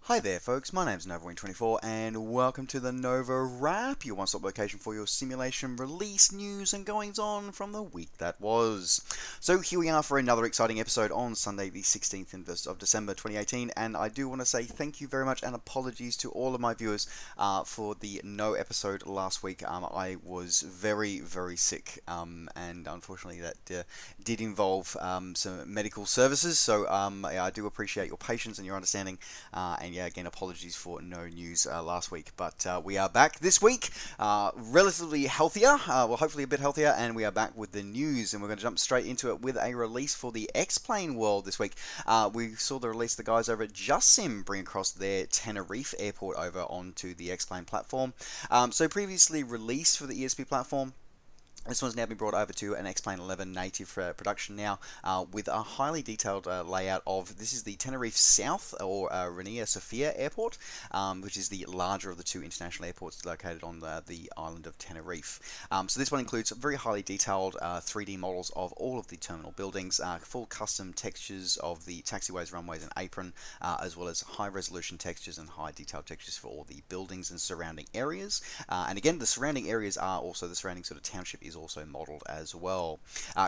Hi there folks, my name's NovaWrap24 and welcome to the NovaWrap, your one-stop location for your simulation release news and goings on from the week that was. So here we are for another exciting episode on Sunday the 16th of December 2018, and I do want to say thank you very much and apologies to all of my viewers for the no episode last week. I was very sick, and unfortunately that did involve some medical services, so I do appreciate your patience and your understanding, and yeah, again, apologies for no news last week, but we are back this week, relatively healthier, well, hopefully a bit healthier, and we are back with the news, and we're going to jump straight into it with a release for the X-Plane world this week. We saw the release, the guys over at JustSim bring across their Tenerife Airport over onto the X-Plane platform. So previously released for the ESP platform, this one's now been brought over to an X-Plane 11 native production now, with a highly detailed layout of, this is the Tenerife South, or Reina Sofia Airport, which is the larger of the two international airports located on the island of Tenerife. So this one includes very highly detailed 3D models of all of the terminal buildings, full custom textures of the taxiways, runways and apron, as well as high resolution textures and high detailed textures for all the buildings and surrounding areas. And again, the surrounding areas are also, the surrounding sort of township is also modeled as well.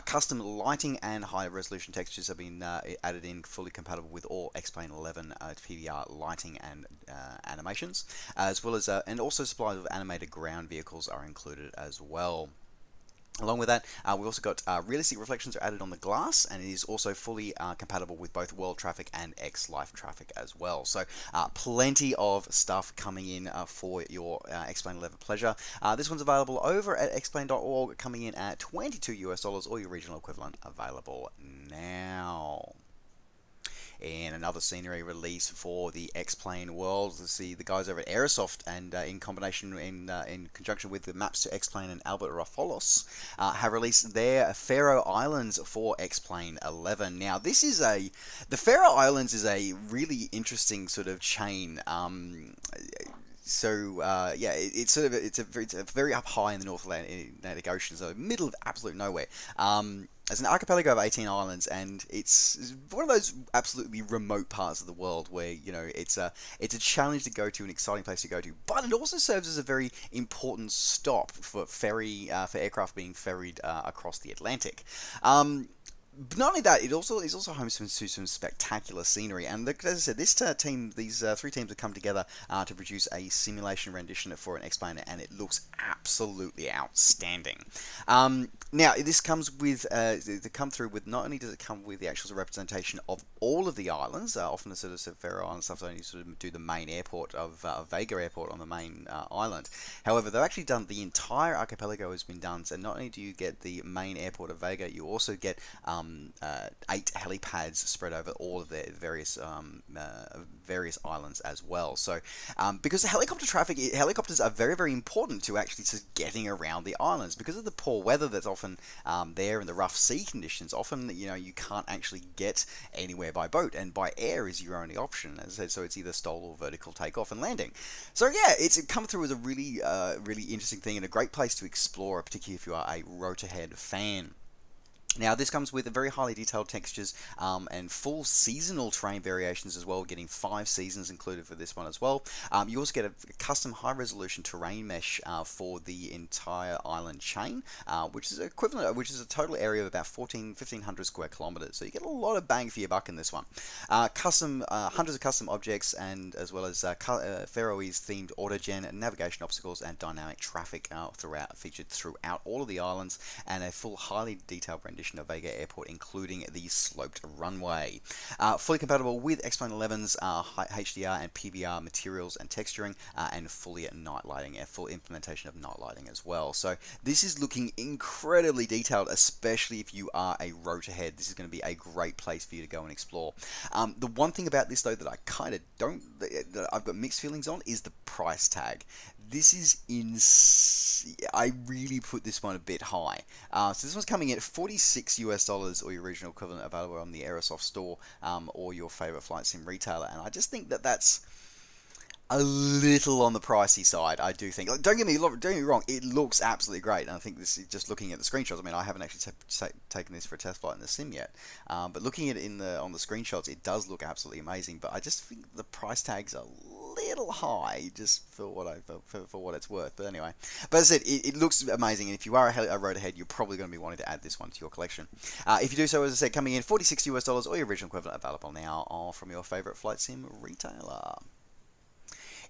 Custom lighting and high resolution textures have been added in, fully compatible with all X-Plane 11 PBR lighting and animations, as well as and also supplies of animated ground vehicles are included as well. Along with that, we've also got realistic reflections are added on the glass, and it is also fully compatible with both world traffic and X-Life traffic as well. So plenty of stuff coming in for your X-Plane 11 pleasure. This one's available over at xplane.org, coming in at $22 US, or your regional equivalent available now. And another scenery release for the X-Plane world. Let's see, the guys over at Aerosoft, and in combination, in conjunction with the Maps to X-Plane and Albert Rafolos, have released their Faroe Islands for X-Plane 11. Now, this is the Faroe Islands is a really interesting sort of chain. Yeah, it's a very up high in the North Atlantic Ocean, so middle of absolute nowhere. It's an archipelago of 18 islands, and it's one of those absolutely remote parts of the world where, you know, it's a challenge to go to, an exciting place to go to, but it also serves as a very important stop for aircraft being ferried across the Atlantic. But not only that, it is also home to some spectacular scenery, and as I said, these three teams have come together to produce a simulation rendition for an X-Plane, and it looks absolutely outstanding. Now, this comes with not only does it come with the actual representation of all of the islands. Often the sort of Faroe Island stuff only sort of do the main airport of Vega Airport on the main island. However, they've actually done the entire archipelago has been done. So not only do you get the main airport of Vega, you also get 8 helipads spread over all of the various islands as well. So because the helicopters are very important to actually just getting around the islands, because of the poor weather that's often there, and the rough sea conditions. Often, you know, you can't actually get anywhere by boat, and by air is your only option. As I said, so it's either STOL or vertical takeoff and landing. So yeah, it's come through as a really interesting thing, and a great place to explore, particularly if you are a rotorhead fan. Now, this comes with very highly detailed textures and full seasonal terrain variations as well, getting 5 seasons included for this one as well. You also get a custom high-resolution terrain mesh for the entire island chain, which is a total area of about 1,500 square kilometers. So you get a lot of bang for your buck in this one. Hundreds of custom objects, and as well as Faroese-themed autogen, navigation obstacles, and dynamic traffic featured throughout all of the islands, and a full highly detailed rendition of Vega Airport, including the sloped runway. Fully compatible with X-Plane 11's HDR and PBR materials and texturing, and fully at night lighting, a full implementation of night lighting as well. So this is looking incredibly detailed, especially if you are a rotorhead. This is going to be a great place for you to go and explore. The one thing about this, though, that I've got mixed feelings on, is the price tag. This is I really put this one a bit high. So this one's coming in at $46 US, or your regional equivalent, available on the Aerosoft store, or your favorite flight sim retailer. And I just think that that's a little on the pricey side, I do think. Like, don't get me wrong, it looks absolutely great, and I think this is just looking at the screenshots. I mean, I haven't actually taken this for a test flight in the sim yet, but looking at it on the screenshots, it does look absolutely amazing. But I just think the price tags are a little high, just for what it's worth. But anyway, but as I said, it looks amazing, and if you are a road ahead, you're probably going to be wanting to add this one to your collection. If you do so, as I said, coming in $46 or your original equivalent, available now from your favorite flight sim retailer.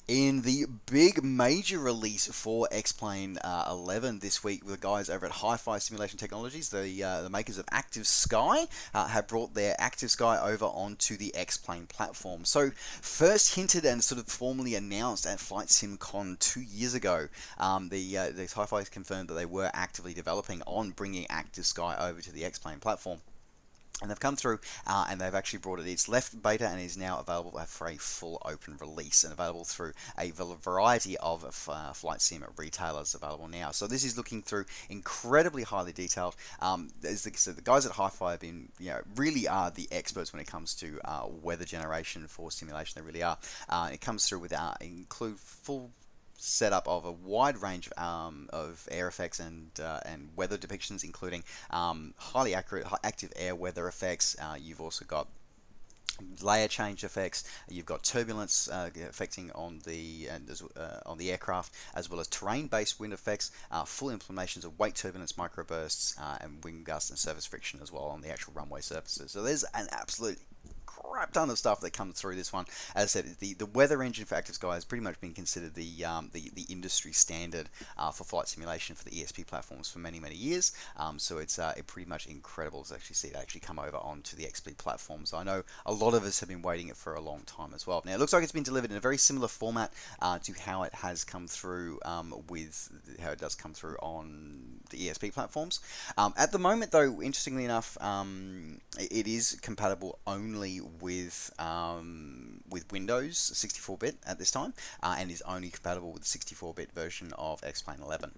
In the big major release for X-Plane 11 this week, the guys over at Hi-Fi Simulation Technologies, the makers of Active Sky, have brought their Active Sky over onto the X-Plane platform. So, first hinted and sort of formally announced at Flight Sim Con 2 years ago, the Hi-Fi confirmed that they were actively developing on bringing Active Sky over to the X-Plane platform. And they've come through and they've actually brought it. It's left beta and is now available for a full open release and available through a variety of flight sim retailers available now. So this is looking through incredibly highly detailed. As I said, the guys at Hi-Fi have been, really are the experts when it comes to weather generation for simulation. They really are. It comes through with include full setup of a wide range of air effects and weather depictions, including highly accurate active air weather effects. You've also got layer change effects. You've got turbulence affecting on the aircraft, as well as terrain-based wind effects, full implementations of wake turbulence, microbursts, and wind gusts and surface friction as well on the actual runway surfaces. So there's an absolute crap ton of stuff that comes through this one. As I said, the weather engine for Active Sky has pretty much been considered the industry standard for flight simulation for the ESP platforms for many years. So it's pretty much incredible to actually see it actually come over onto the XP platform. So I know a lot of us have been waiting it for a long time as well. Now it looks like it's been delivered in a very similar format to how it has come through how it does come through on the ESP platforms. At the moment, though, interestingly enough, it is compatible only with Windows 64-bit at this time, and is only compatible with the 64-bit version of X-Plane 11.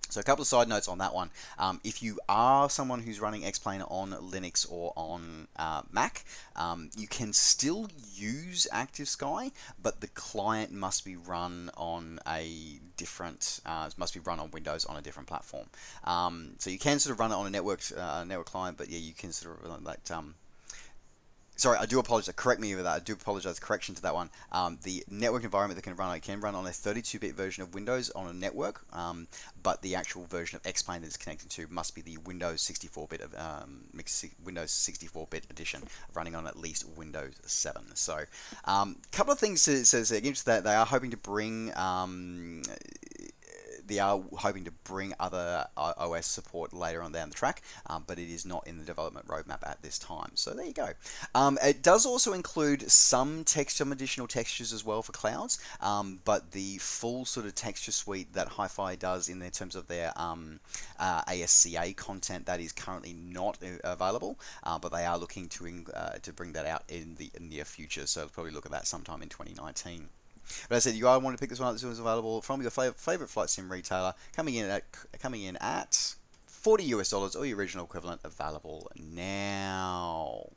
So a couple of side notes on that one. If you are someone who's running X-Plane on Linux or on Mac, you can still use Active Sky, but the client must be run on a different, must be run on Windows on a different platform. So you can sort of run it on a network client, but yeah, you can sort of run that. Sorry, I do apologize. Correct me with that. I do apologize. Correction to that one. The network environment that can run on a 32-bit version of Windows on a network, but the actual version of X-Plane that it's connected to must be the Windows 64-bit Windows 64-bit edition, running on at least Windows 7. So, couple of things to say. That they are hoping to bring. They are hoping to bring other OS support later on down the track, but it is not in the development roadmap at this time. So there you go. It does also include some additional textures as well for clouds, but the full sort of texture suite that Hi-Fi does in terms of their ASCA content, that is currently not available, but they are looking to bring that out in the near future. So probably look at that sometime in 2019. But as I said, you want to pick this one up. This one's available from your favorite flight sim retailer, coming in at $40 or your original equivalent, available now.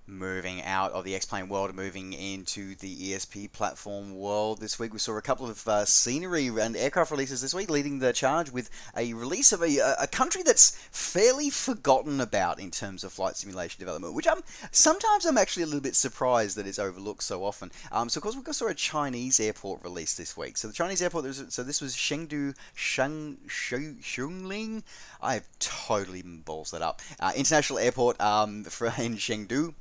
Moving out of the X-Plane world, moving into the ESP platform world. This week we saw a couple of scenery and aircraft releases this week, leading the charge with a release of a country that's fairly forgotten about in terms of flight simulation development, which sometimes I'm actually a little bit surprised that it's overlooked so often. So of course we saw a Chinese airport release this week. So the Chinese airport, so this was Chengdu, Shuangliu. I've totally balls that up. International airport in Chengdu.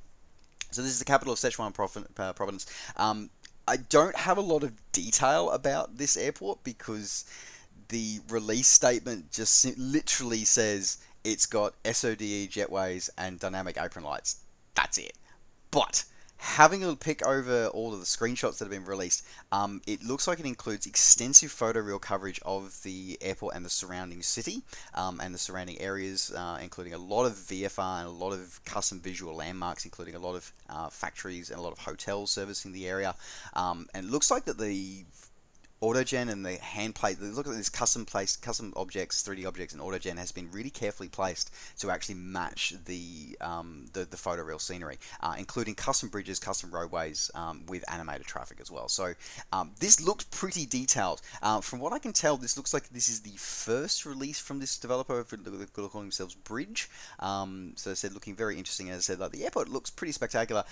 So this is the capital of Sichuan province. I don't have a lot of detail about this airport because the release statement just literally says it's got SODE jetways and dynamic apron lights. That's it. But having a pick over all of the screenshots that have been released, it looks like it includes extensive photoreal coverage of the airport and the surrounding city and the surrounding areas, including a lot of VFR and a lot of custom visual landmarks, including a lot of factories and a lot of hotels servicing the area. And it looks like that the AutoGen and the hand plate, look at this custom objects, 3D objects, and AutoGen has been really carefully placed to actually match the photoreal scenery, including custom bridges, custom roadways with animated traffic as well. So this looked pretty detailed. From what I can tell, this looks like this is the first release from this developer. They're calling themselves Bridge. So I said, looking very interesting. As I said, like, the airport looks pretty spectacular,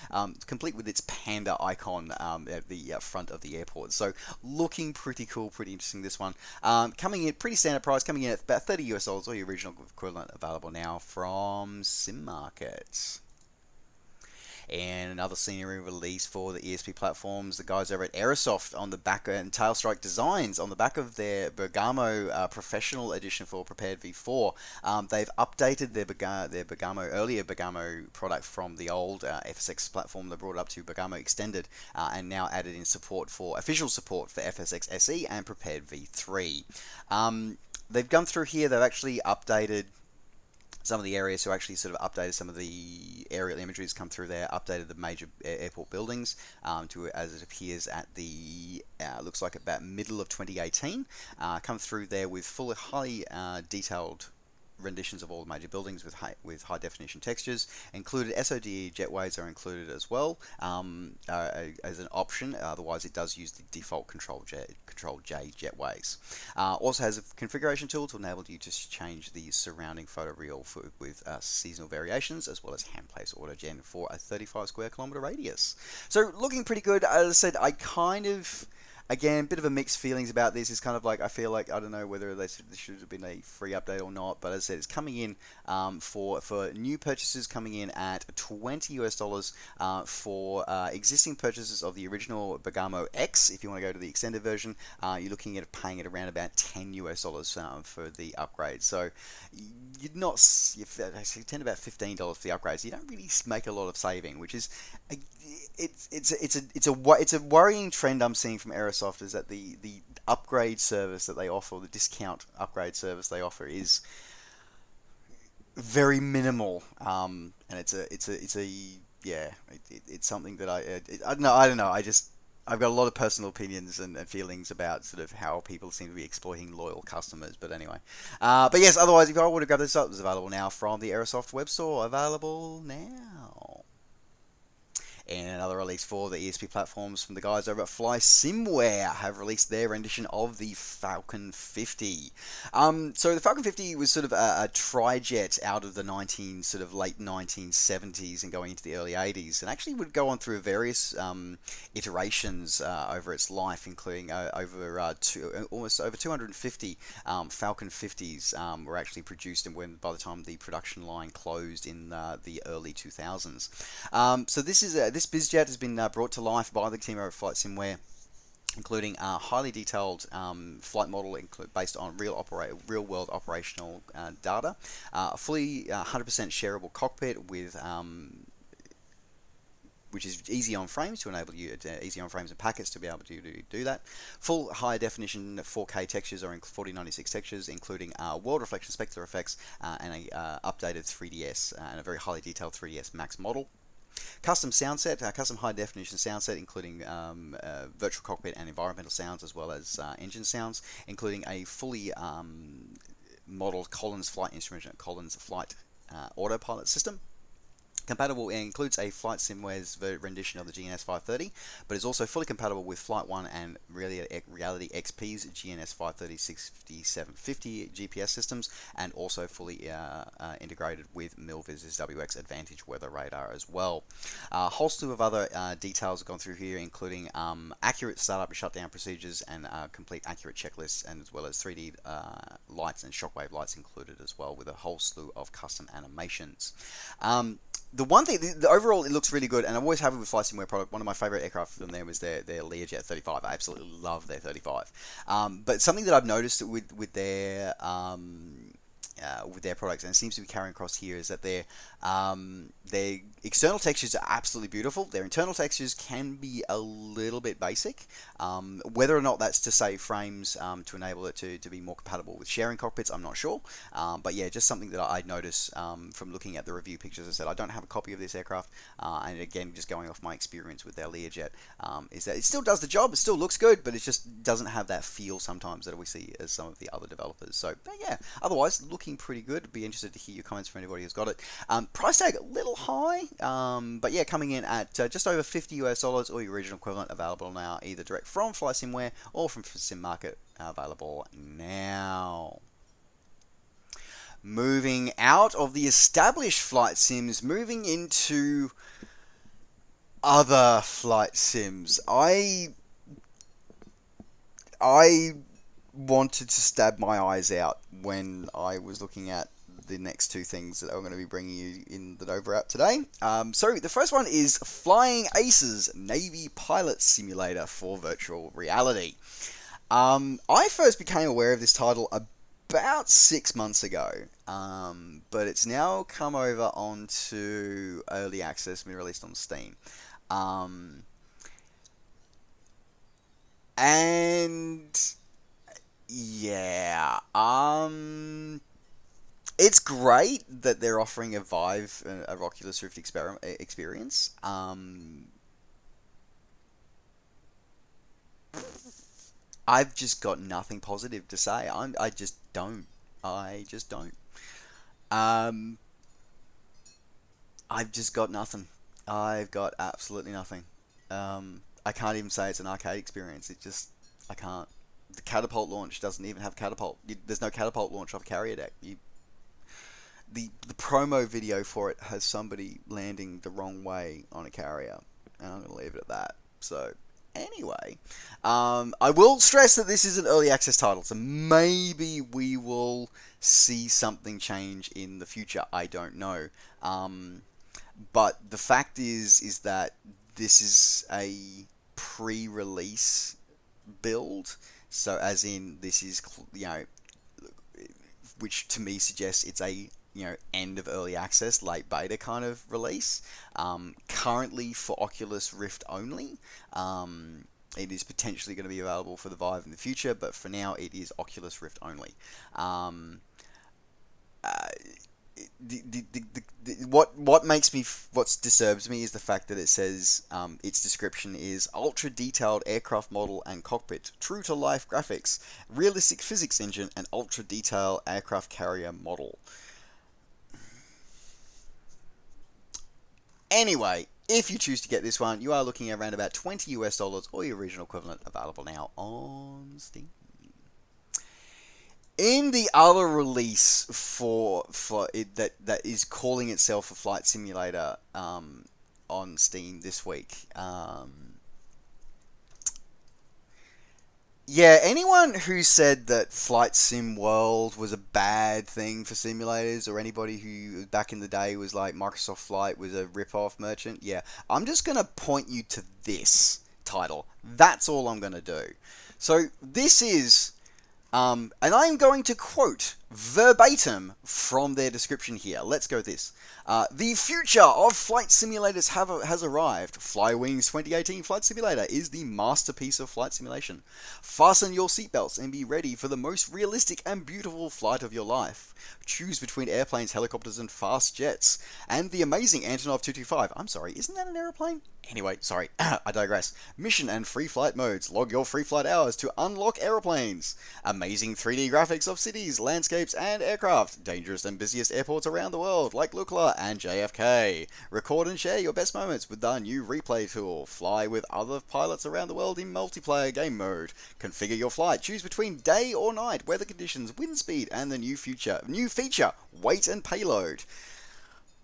complete with its panda icon at the front of the airport. So looking pretty cool, pretty interesting, this one. Coming in pretty standard price, coming in at about $30 or your original equivalent, available now from Sim Market. And another scenery release for the ESP platforms, the guys over at Aerosoft on the back, and Tailstrike Designs on the back of their Bergamo Professional Edition for Prepared V4. They've updated their earlier Bergamo product from the old FSX platform. They brought it up to Bergamo Extended, and now added in official support for FSX SE and Prepared V3. They've gone through here. They've actually updated some of the areas, who actually sort of updated some of the aerial imagery that's come through there, updated the major airport buildings to as it appears at the looks like about middle of 2018. Come through there with highly detailed renditions of all the major buildings with high definition textures. Included SODE jetways are included as well as an option. Otherwise, it does use the default Control J jetways. Also has a configuration tool to enable you to change the surrounding photo reel with seasonal variations, as well as hand place AutoGen for a 35 square kilometer radius. So looking pretty good. As I said, I kind of, again, bit of a mixed feelings about this. It's kind of like, I feel like, I don't know whether this should have been a free update or not, but as I said, it's coming in for new purchases, coming in at $20 for existing purchases of the original Bergamo X. If you want to go to the extended version, you're looking at paying it around about $10 for the upgrade. So you'd not, actually tend about $15 for the upgrades. You don't really make a lot of saving, which is it's a worrying trend I'm seeing from Aerosoft, is that the upgrade service that they offer, the discount upgrade service they offer, is very minimal, and it's something that I don't know. I've got a lot of personal opinions and feelings about sort of how people seem to be exploiting loyal customers. But anyway, but yes, otherwise, if I would have grabbed this up, it's available now from the Aerosoft web store. Available now. And another release for the ESP platforms from the guys over at Fly Simware have released their rendition of the Falcon 50. So the Falcon 50 was sort of a tri-jet out of the late 1970s and going into the early 80s, and actually would go on through various iterations over its life, including almost over 250 Falcon 50s were actually produced, and by the time the production line closed in the early 2000s. So this bizjet has been brought to life by the team over at Flight Simware, including a highly detailed flight model based on real-world operational data, a fully 100% shareable cockpit with which is easy on frames to enable you easy on frames and packets to be able to do that. Full high definition 4K textures, or 4096 textures, including world reflection specular effects and a updated 3DS and a very highly detailed 3DS Max model. Custom sound set, custom high definition sound set, including virtual cockpit and environmental sounds, as well as engine sounds, including a fully modeled Collins flight instrument, Collins flight autopilot system. Compatible, it includes a Flight Simware's rendition of the GNS 530, but is also fully compatible with Flight 1 and Reality XP's GNS 530 6750 GPS systems, and also fully integrated with Milviz's WX Advantage weather radar as well. A whole slew of other details have gone through here, including accurate startup and shutdown procedures and complete accurate checklists, and as well as 3D lights and shockwave lights included as well, with a whole slew of custom animations. The one thing, overall, it looks really good, and I'm always happy with Fly Simware product. One of my favorite aircraft from them was their Learjet 35. I absolutely love their 35. But something that I've noticed with their with their products, and it seems to be carrying across here, is that their external textures are absolutely beautiful. Their internal textures can be a little bit basic. Whether or not that's to save frames to enable it to be more compatible with sharing cockpits, I'm not sure. But yeah, just something that I'd notice from looking at the review pictures. As I said, I don't have a copy of this aircraft, and again, just going off my experience with their Learjet, is that it still does the job, it still looks good, but it just doesn't have that feel sometimes that we see as some of the other developers. So yeah, otherwise looking pretty good. Be interested to hear your comments from anybody who's got it. Price tag a little high, but yeah, coming in at just over $50 or your original equivalent, available now either direct from FlySimware or from Sim Market, available now. Moving out of the established flight sims, moving into other flight sims. I wanted to stab my eyes out when I was looking at the next two things that I'm going to be bringing you in the NovaWrap today. So the first one is Flying Aces Navy Pilot Simulator for virtual reality. I first became aware of this title about 6 months ago, but it's now come over onto early access, been released on Steam. And yeah, it's great that they're offering a Vive, a Oculus Rift experience. I've just got nothing positive to say. I just don't. I've just got nothing. I've got absolutely nothing. I can't even say it's an arcade experience. I can't. The catapult launch doesn't even have catapult. There's no catapult launch off a carrier deck. The promo video for it has somebody landing the wrong way on a carrier, and I'm going to leave it at that. So anyway, I will stress that this is an early access title, so maybe we will see something change in the future. I don't know. But the fact is that this is a pre-release build, so as in this is, which to me suggests it's a end of early access, late beta kind of release. Currently for Oculus Rift only. It is potentially going to be available for the Vive in the future, but for now it is Oculus Rift only. What disturbs me is the fact that it says its description is ultra detailed aircraft model and cockpit, true to life graphics, realistic physics engine, and ultra detailed aircraft carrier model. Anyway, if you choose to get this one, you are looking at around about $20 or your original equivalent, available now on Steam. In the other release for it that is calling itself a flight simulator on Steam this week, yeah, anyone who said that Flight Sim World was a bad thing for simulators, or anybody who back in the day was like Microsoft Flight was a rip-off merchant, yeah, I'm just going to point you to this title. That's all I'm going to do. So this is, and I'm going to quote verbatim from their description here. Let's go this. The future of flight simulators has arrived. Flywings 2018 Flight Simulator is the masterpiece of flight simulation. Fasten your seatbelts and be ready for the most realistic and beautiful flight of your life. Choose between airplanes, helicopters, and fast jets. And the amazing Antonov 225. I'm sorry, isn't that an aeroplane? Anyway, sorry, I digress. Mission and free flight modes. Log your free flight hours to unlock aeroplanes. Amazing 3D graphics of cities, landscapes, and aircraft. Dangerous and busiest airports around the world, like Lukla and JFK. Record and share your best moments with the new replay tool. Fly with other pilots around the world in multiplayer game mode. Configure your flight. Choose between day or night, weather conditions, wind speed, and the new feature, weight and payload.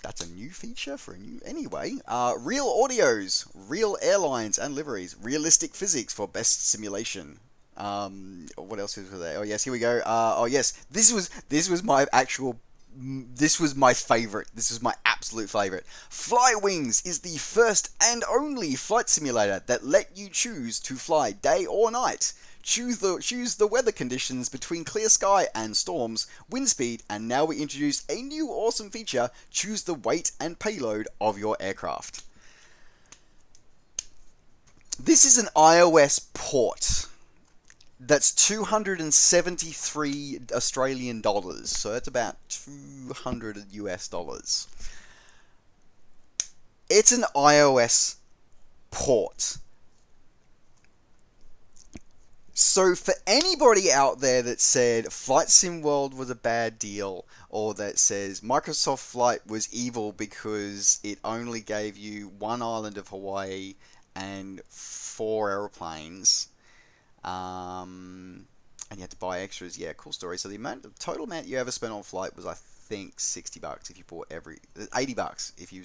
That's a new feature for a new... Anyway, real audios, real airlines and liveries, realistic physics for best simulation. What else is there? Oh yes, here we go. Oh yes, this was my actual... This was my favorite. This was my absolute favorite. Flywings is the first and only flight simulator that let you choose to fly day or night. choose the weather conditions between clear sky and storms, wind speed, and now we introduce a new awesome feature: choose the weight and payload of your aircraft. This is an iOS port. That's 273 Australian dollars, so that's about 200 US dollars. It's an iOS port. So for anybody out there that said Flight Sim World was a bad deal, or that says Microsoft Flight was evil because it only gave you one island of Hawaii and 4 airplanes, and you had to buy extras. Yeah, cool story. So the total amount you ever spent on flight was, I think, $60 if you bought $80 if you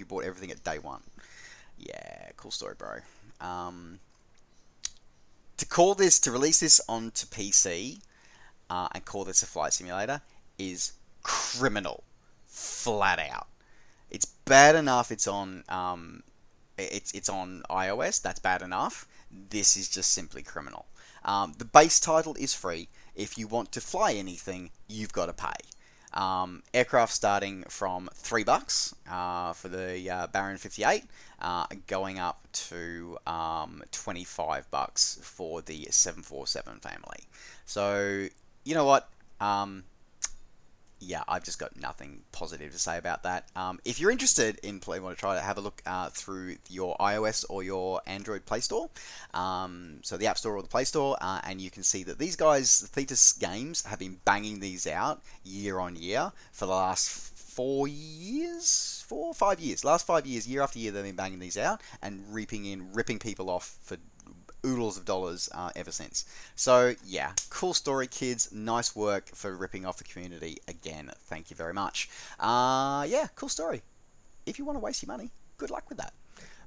bought everything at day one. Yeah, cool story, bro. To release this onto PC, and call this a flight simulator is criminal, flat out. It's bad enough. It's on iOS. That's bad enough. This is just simply criminal. The base title is free. If you want to fly anything, you've got to pay. Aircraft starting from $3 for the Baron 58, going up to $25 for the 747 family. So, you know what? Yeah, I've just got nothing positive to say about that. If you're interested in want to try to have a look through your iOS or your Android Play Store, so the App Store or the Play Store, and you can see that these guys, Thetis Games, have been banging these out year on year for the last 4 or 5 years. Last 5 years, year after year, they've been banging these out and ripping people off for oodles of dollars ever since. So yeah, cool story, kids. Nice work for ripping off the community again. Thank you very much. Yeah, cool story. If you want to waste your money, good luck with that.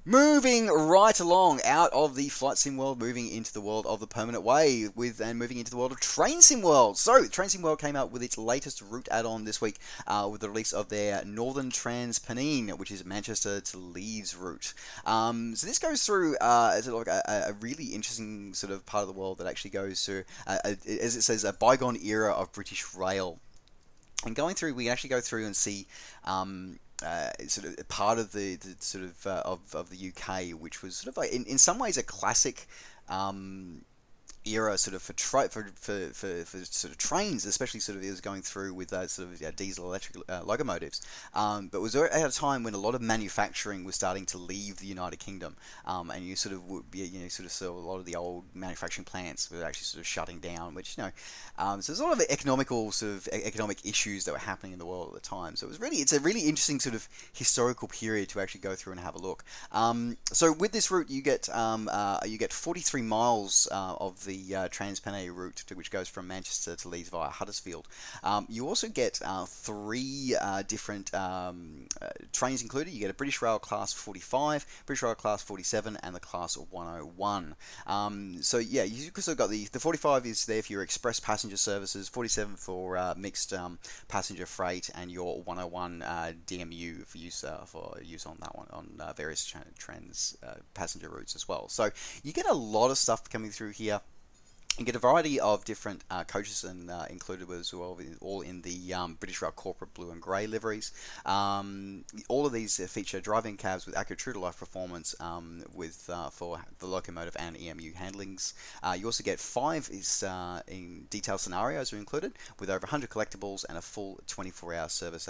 Moving right along out of the Flight Sim world, moving into the world of the Permanent Way, and moving into the world of Train Sim World. So, Train Sim World came out with its latest route add-on this week with the release of their Northern Trans-Pennine, which is Manchester to Leeds route. So this goes through a really interesting sort of part of the world that actually goes through, as it says, a bygone era of British rail. And going through, we actually go through and see sort of part of the sort of the UK, which was sort of like in some ways a classic era sort of for sort of trains, especially sort of it was going through with sort of diesel electric locomotives, but it was at a time when a lot of manufacturing was starting to leave the United Kingdom, and you sort of would be sort of saw a lot of the old manufacturing plants were actually sort of shutting down, which so there's a lot of economic issues that were happening in the world at the time. So it's a really interesting sort of historical period to actually go through and have a look. So with this route, you get 43 miles of the Trans-Pennine route, which goes from Manchester to Leeds via Huddersfield. You also get 3 different trains included. You get a British Rail Class 45, British Rail Class 47, and the Class 101. So yeah, you've also got the 45 is there for your express passenger services, 47 for mixed passenger freight, and your 101 DMU for use on that one on various trans passenger routes as well. So you get a lot of stuff coming through here. You get a variety of different coaches and included as well, all in the British Rail corporate blue and grey liveries. All of these feature driving cabs with accurate true-to-life performance for the locomotive and EMU handlings. You also get 5 in detailed scenarios are included, with over 100 collectibles, and a full 24-hour service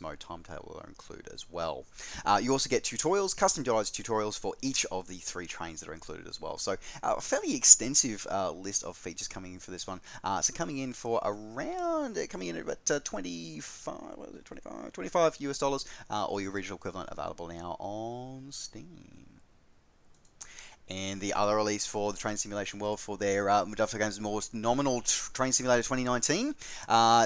mode timetable are included as well. You also get tutorials, customized tutorials for each of the 3 trains that are included as well. So a fairly extensive list of features coming in for this one. So coming in at about 25 US dollars, or your original equivalent, available now on Steam. And the other release for the Train Simulation World for their Dovetail Games' most nominal Train Simulator 2019,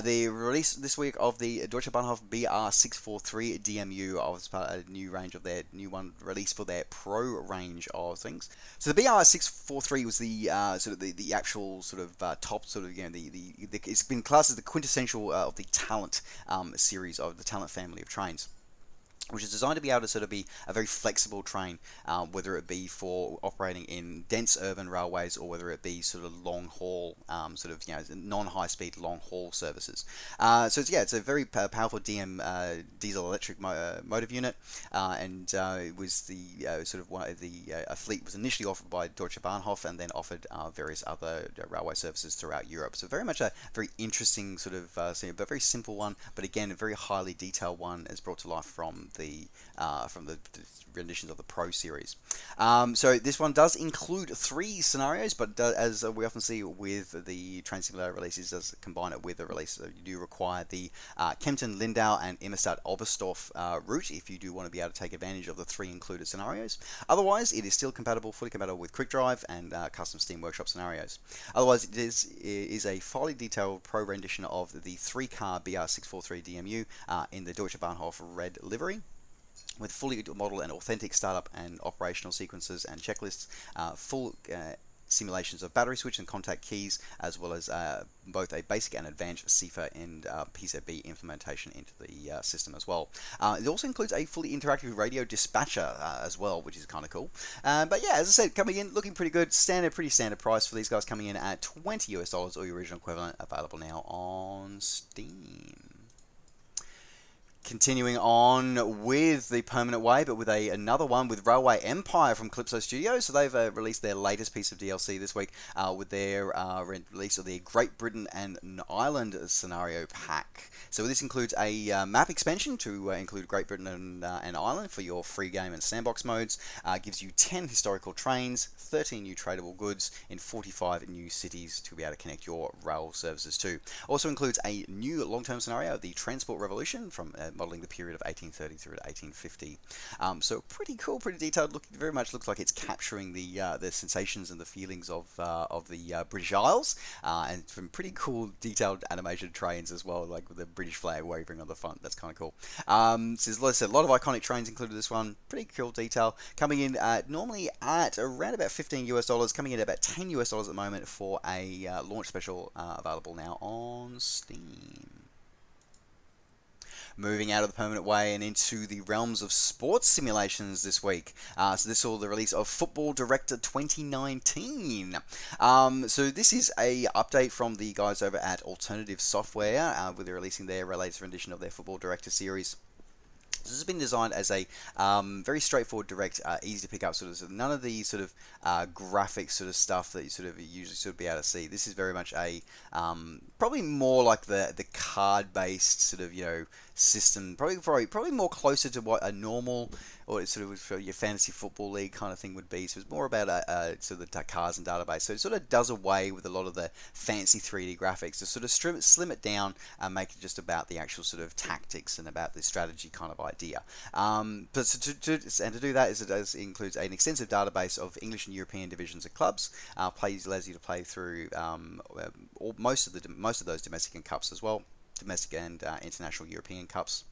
the release this week of the Deutsche Bahnhof BR643 DMU, as part of a new range of their new one release for their Pro range of things. So the BR643 was the sort of the actual sort of top sort of it's been classed as the quintessential of the Talent series of the Talent family of trains. which is designed to be able to sort of be a very flexible train, whether it be for operating in dense urban railways or whether it be sort of long haul, sort of non-high speed long haul services. So it's a very powerful diesel electric motive unit, and it was the sort of one of the a fleet was initially offered by Deutsche Bahnhof and then offered various other railway services throughout Europe. So very much a very interesting sort of, but very simple one, but again a very highly detailed one, as brought to life from the renditions of the Pro series. So this one does include 3 scenarios, but as we often see with the Trans-Simulator releases, does combine it with a release. So you do require the Kempten, Lindau, and Immerstadt Oberstdorf route if you do want to be able to take advantage of the 3 included scenarios. Otherwise, it is still fully compatible with Quick Drive and custom Steam Workshop scenarios. Otherwise, it is a fairly detailed Pro rendition of the 3-car BR643 DMU in the Deutsche Bahnhof red livery, with fully model and authentic startup and operational sequences and checklists, full simulations of battery switch and contact keys, as well as both a basic and advanced CIFA and PCB implementation into the system as well. It also includes a fully interactive radio dispatcher as well, which is kind of cool. But yeah, as I said, coming in looking pretty good, pretty standard price for these guys, coming in at $20 or your original equivalent, available now on Steam. Continuing on with the permanent way, but with another one with Railway Empire from Calypso Studios. So they've released their latest piece of DLC this week with their release of the Great Britain and Ireland scenario pack. So this includes a map expansion to include Great Britain and Ireland for your free game and sandbox modes. Gives you 10 historical trains, 13 new tradable goods in 45 new cities to be able to connect your rail services to. Also includes a new long-term scenario, the Transport Revolution, from modeling the period of 1830 through to 1850. So pretty cool, pretty detailed. Very much looks like it's capturing the sensations and the feelings of the British Isles, and some pretty cool detailed animated trains as well, like with the British flag waving on the front. That's kind of cool. So there's a lot of iconic trains included in this one. Pretty cool detail. Coming in normally at around about $15, coming in at about $10 at the moment for a launch special, available now on Steam. Moving out of the permanent way and into the realms of sports simulations this week. So this saw the release of Football Director 2019. So this is a update from the guys over at Alternative Software, where they're releasing their latest rendition of their Football Director series. This has been designed as a very straightforward, direct, easy to pick up sort of none of the sort of graphic sort of stuff that you sort of usually sort of be able to see. This is very much a probably more like the card based sort of system, probably more closer to what a normal or sort of for your fantasy football league kind of thing would be. So it's more about sort of the cards and database. So it sort of does away with a lot of the fancy 3D graphics to sort of slim it down and make it just about the actual sort of tactics and about the strategy kind of idea. But to do that, it includes an extensive database of English and European divisions of clubs. Allows you to play through most of those domestic and cups as well. Domestic and international European cups.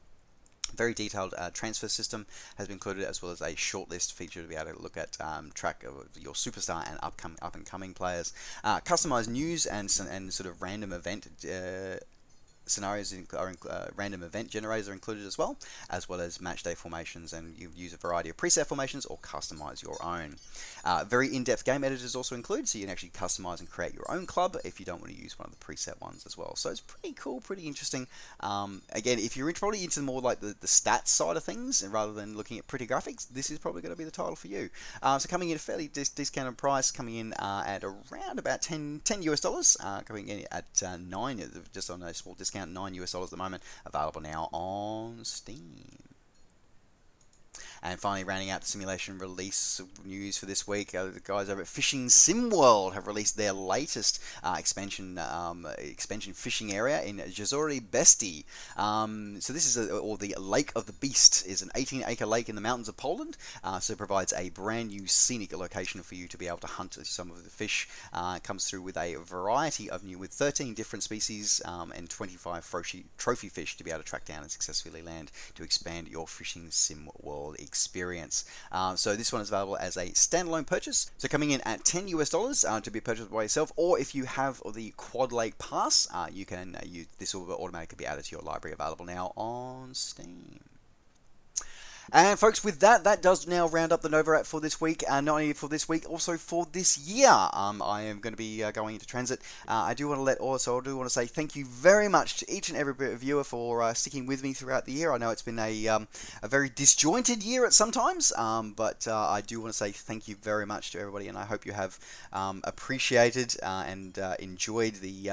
Very detailed transfer system has been included, as well as a shortlist feature to be able to look at track of your superstar and up and coming players. Customized news and sort of random event scenarios random event generators are included as well as match day formations, and you use a variety of preset formations or customize your own. Very in-depth game editors also included, so you can actually customize and create your own club if you don't want to use one of the preset ones as well. So it's pretty cool, pretty interesting. Again, if you're probably into more like the stats side of things and rather than looking at pretty graphics, this is probably going to be the title for you. So coming in at a fairly discounted price, coming in at around about $10, coming in at 9, just on a small discount, $9 at the moment, available now on Steam. And finally, rounding out the simulation release news for this week, the guys over at Fishing Sim World have released their latest expansion fishing area in Jezory Besti. So this is or the Lake of the Beast is an 18-acre lake in the mountains of Poland. So it provides a brand new scenic location for you to be able to hunt some of the fish. Comes through with a variety of with 13 different species and 25 trophy fish to be able to track down and successfully land to expand your Fishing Sim World experience. So this one is available as a standalone purchase. So coming in at $10 to be purchased by yourself, or if you have the Quad Lake Pass, you can this will automatically be added to your library, available now on Steam. And folks, with that, that does now round up the NovaWrap for this week. Not only for this week, also for this year. I am going to be going into transit. I do want to say thank you very much to each and every viewer for sticking with me throughout the year. I know it's been a very disjointed year at sometimes, but I do want to say thank you very much to everybody, and I hope you have appreciated and enjoyed the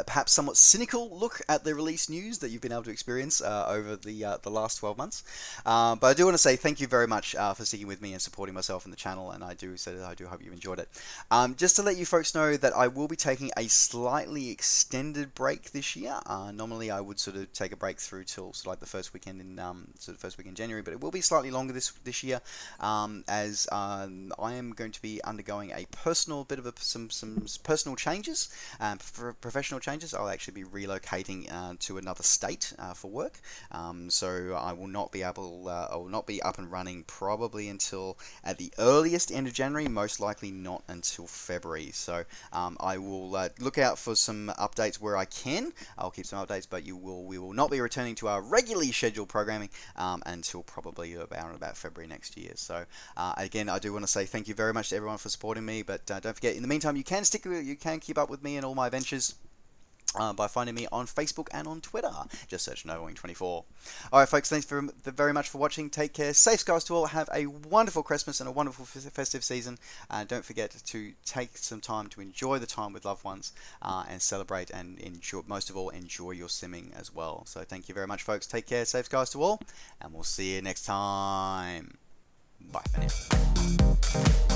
perhaps somewhat cynical look at the release news that you've been able to experience over the last 12 months. But I do want to say thank you very much for sticking with me and supporting myself in the channel, and I do hope you enjoyed it. Just to let you folks know that I will be taking a slightly extended break this year. Normally I would sort of take a break through till sort of like the first weekend in first week in January, but it will be slightly longer this year, as I am going to be undergoing a personal bit of some personal changes, professional changes. I'll actually be relocating to another state for work, so I will not be up and running probably until at the earliest end of January, most likely not until February. So I will look out for some updates where I can. I'll keep some updates, but we will not be returning to our regularly scheduled programming until probably about February next year. So again, I do want to say thank you very much to everyone for supporting me, but don't forget, in the meantime, you can keep up with me and all my ventures by finding me on Facebook and on Twitter. Just search NovaWing24. Alright folks, thanks very much for watching. Take care. Safe skies to all. Have a wonderful Christmas and a wonderful festive season. Don't forget to take some time to enjoy the time with loved ones and celebrate, and enjoy, most of all, enjoy your simming as well. So thank you very much folks. Take care. Safe skies to all, and we'll see you next time. Bye for now.